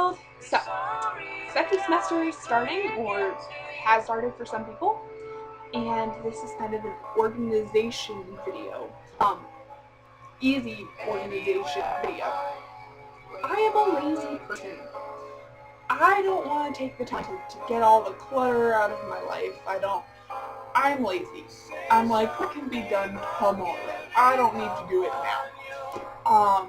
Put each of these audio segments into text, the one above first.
world. So, second semester is starting, or has started for some people, and this is kind of an organization video. Easy organization video. I am a lazy person. I don't want to take the time to get all the clutter out of my life. I'm lazy. I'm like, what can be done tomorrow? I don't need to do it now.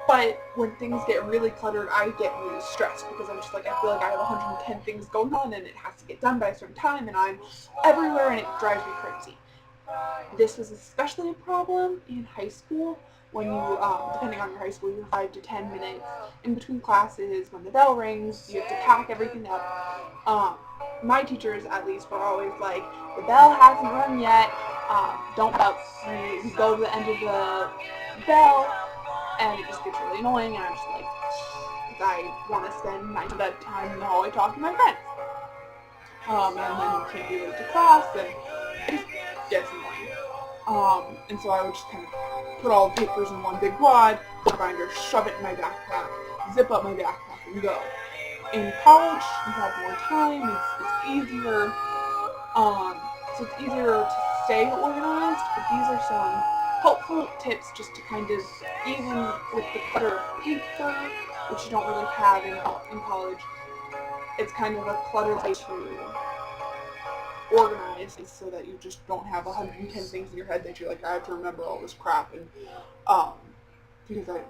But when things get really cluttered, I get really stressed because I'm just like, I feel like I have 110 things going on and it has to get done by a certain time and I'm everywhere and it drives me crazy. This was especially a problem in high school when you, depending on your high school, you have 5 to 10 minutes in between classes. When the bell rings, you have to pack everything up. My teachers, at least, were always like, the bell hasn't rung yet, don't bell. You go to the end of the bell, and it just gets really annoying, and I'm just like, because I want to spend my time in the hallway talking to my friends. And then you can't be late to class, and it just gets annoying. And so I would just kind of put all the papers in one big wad, binder, shove it in my backpack, zip up my backpack, and go. In college, you have more time, it's easier, so it's easier to stay organized, but these are some helpful tips just to kind of, even with the clutter of paper, which you don't really have in college, it's kind of a clutter way to organize so that you just don't have 110 things in your head that you're like, I have to remember all this crap, and because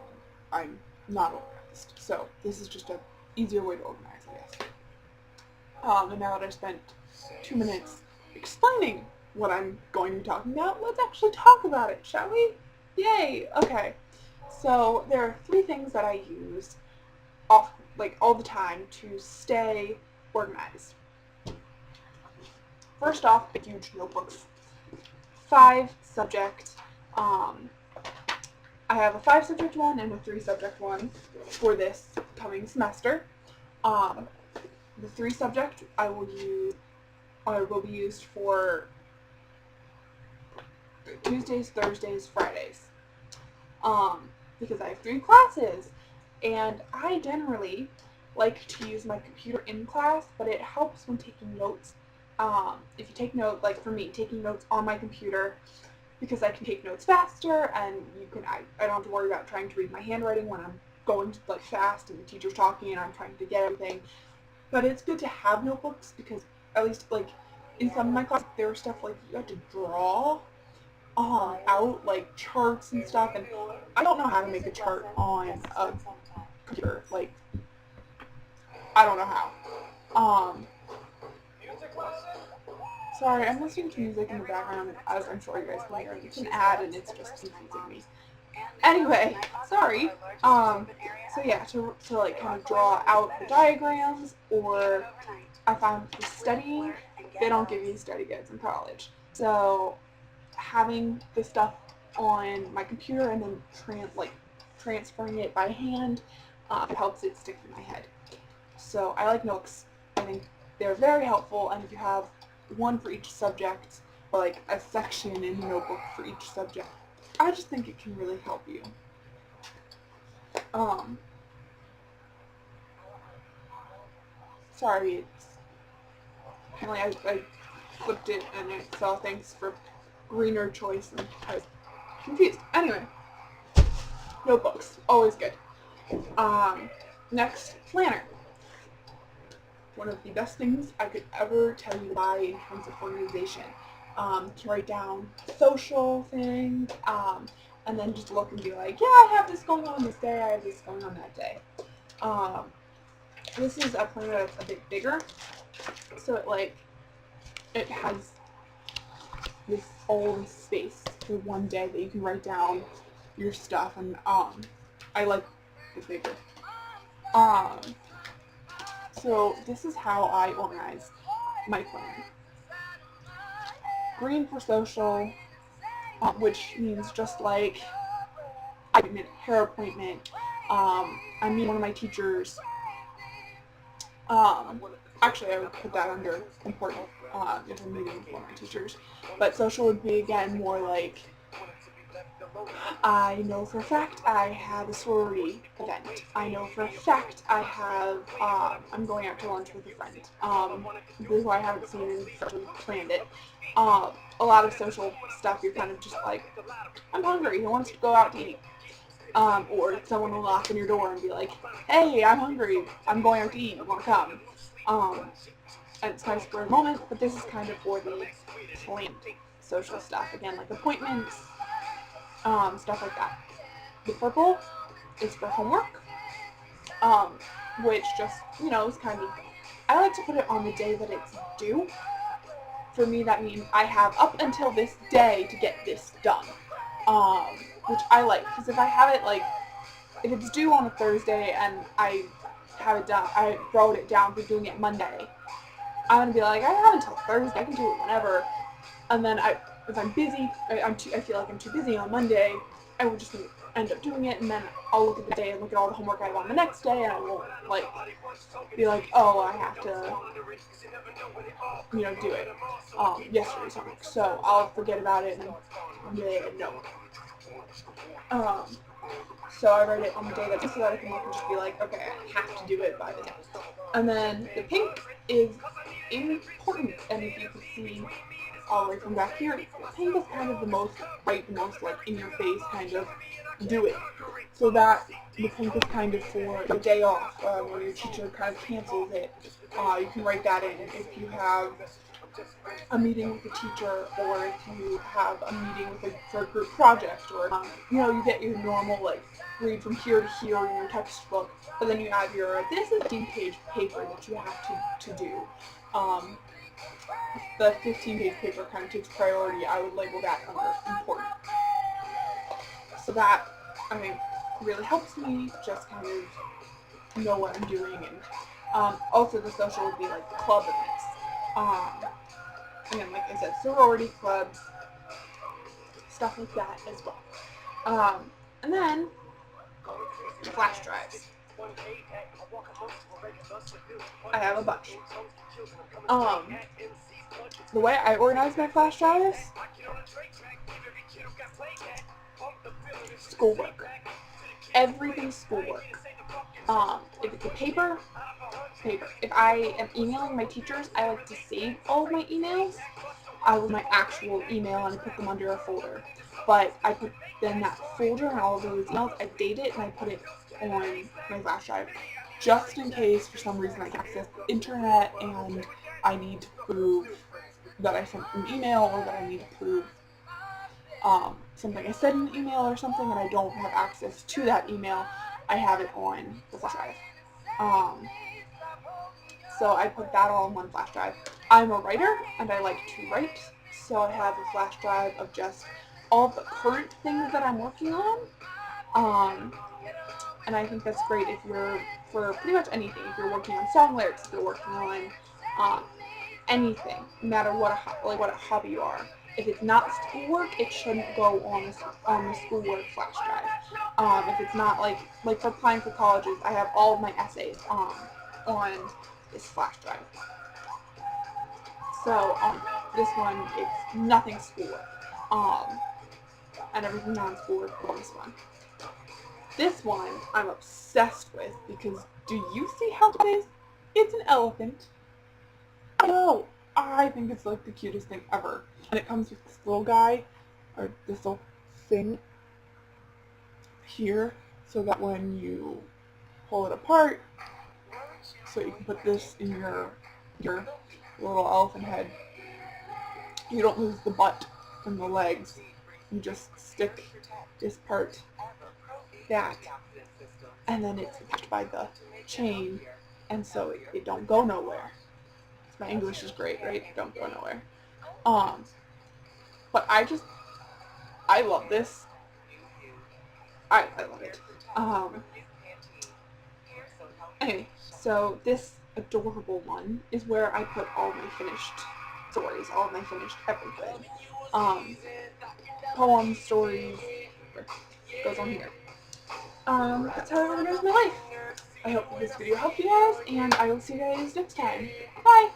I'm not organized. So this is just a easier way to organize, I guess. And now that I've spent 2 minutes explaining what I'm going to be talking about, let's actually talk about it, shall we? Yay! Okay. So there are 3 things that I use all the time to stay organized. First off, huge notebooks. 5 subject. I have a 5 subject one and a 3 subject one for this coming semester. The 3 subject will be used for Tuesdays, Thursdays, Fridays. Because I have 3 classes, and I generally like to use my computer in class, but it helps when taking notes. If you take notes, like for me, taking notes on my computer, because I can take notes faster, and I don't have to worry about trying to read my handwriting when I'm going fast and the teacher's talking and I'm trying to get everything. But it's good to have notebooks because at least in some of my classes there was stuff you had to draw out charts and stuff, and I don't know how to make a chart on a computer. I don't know how. Sorry, I'm listening to music in the background, as I'm sure you guys can hear. It's an ad, and it's just confusing me. Anyway, sorry. So yeah, to kind of draw out the diagrams, or I found for studying, they don't give you study guides in college. So having the stuff on my computer and then transferring it by hand, it helps it stick in my head. So I like notes. I think they're very helpful, and if you have one for each subject, or a section in the notebook for each subject, I just think it can really help you. Sorry, apparently I flipped it and it saw thanks for greener choice, and I was confused. Anyway, notebooks, always good. Next, planner. One of the best things I could ever tell you to buy in terms of organization. To write down social things, and then just look and be like, yeah, I have this going on this day, I have this going on that day. This is a planner that's a bit bigger, so it has this whole space for one day that you can write down your stuff, and I like the bigger. So this is how I organize my planner. Green for social, which means just appointment, hair appointment. I meet one of my teachers. Actually, I would put that under important if I'm meeting one of my teachers. But social would be, again, more I know for a fact I have a sorority event. I know for a fact I have, I'm going out to lunch with a friend, who I haven't seen and actually planned it. A lot of social stuff, you're kind of just like, I'm hungry, who wants to go out to eat? Or someone will knock on your door and be like, hey, I'm hungry, I'm going out to eat, you want to come? And it's kind of spur of the moment, but this is kind of for the planned social stuff. Again, like appointments, stuff like that. The purple is for homework, which just, is kind of, I like to put it on the day that it's due. For me, that means I have up until this day to get this done, which I like, because if I have it, like, if it's due on a Thursday and I have it done, I wrote it down for doing it Monday, I'm going to be like, I have until Thursday, I can do it whenever, and then if I'm busy, I feel like I'm too busy on Monday, I will just end up doing it, and then I'll look at the day and look at all the homework I have on the next day, and I won't, like, be like, oh, I have to, do it, yesterday's homework, so I'll forget about it, and no. So I write it on the day that so that I can look and just be like, okay, I have to do it by the day. And then the pink is important, and if you can see all the way from back here, pink is kind of the most bright, the most like in your face kind of do it. So that the pink is kind of for the day off, when your teacher kind of cancels it. You can write that in if you have a meeting with a teacher, or if you have a meeting for a group project, or you get your normal like read from here to here in your textbook, but then you add this is 15-page paper that you have to do. The 15-page paper kind of takes priority. I would label that under important. So that, really helps me just kind of know what I'm doing, and also the social would be like club events. Again, like I said, sorority clubs, stuff like that as well. And then flash drives. I have a bunch. The way I organize my flash drives, schoolwork. Everything's schoolwork. If it's a paper. If I am emailing my teachers, I like to save all of my emails. I with my actual email and I put them under a folder. But I put then that folder and all of those emails, I date it and I put it on my flash drive, just in case for some reason I can access the internet and I need to prove that I sent an email, or that I need to prove something I said in an email or something, and I don't have access to that email. I have it on the flash drive. So I put that all in one flash drive. I'm a writer, and I like to write, so I have a flash drive of just all of the current things that I'm working on. And I think that's great if you're, for pretty much anything, if you're working on song lyrics, if you're working on anything, no matter what a hobby you are. If it's not schoolwork, it shouldn't go on the schoolwork flash drive. If it's not like for applying for colleges, I have all of my essays on this flash drive. So this one, it's nothing schoolwork, and everything non-schoolwork on this one. This one I'm obsessed with because do you see how it is? It's an elephant. Oh, I think it's like the cutest thing ever. And it comes with this little guy, or this little thing here, so that when you pull it apart, so you can put this in your little elephant head, you don't lose the butt and the legs. You just stick this part back, and then it's attached by the chain, and so it don't go nowhere. My English is great, right? Don't go nowhere. But I love this. I love it. Anyway, so this adorable one is where I put all my finished stories, all of my finished everything. Poems, stories, goes on here. That's how I organize my life. I hope this video helped you guys, and I will see you guys next time. Bye!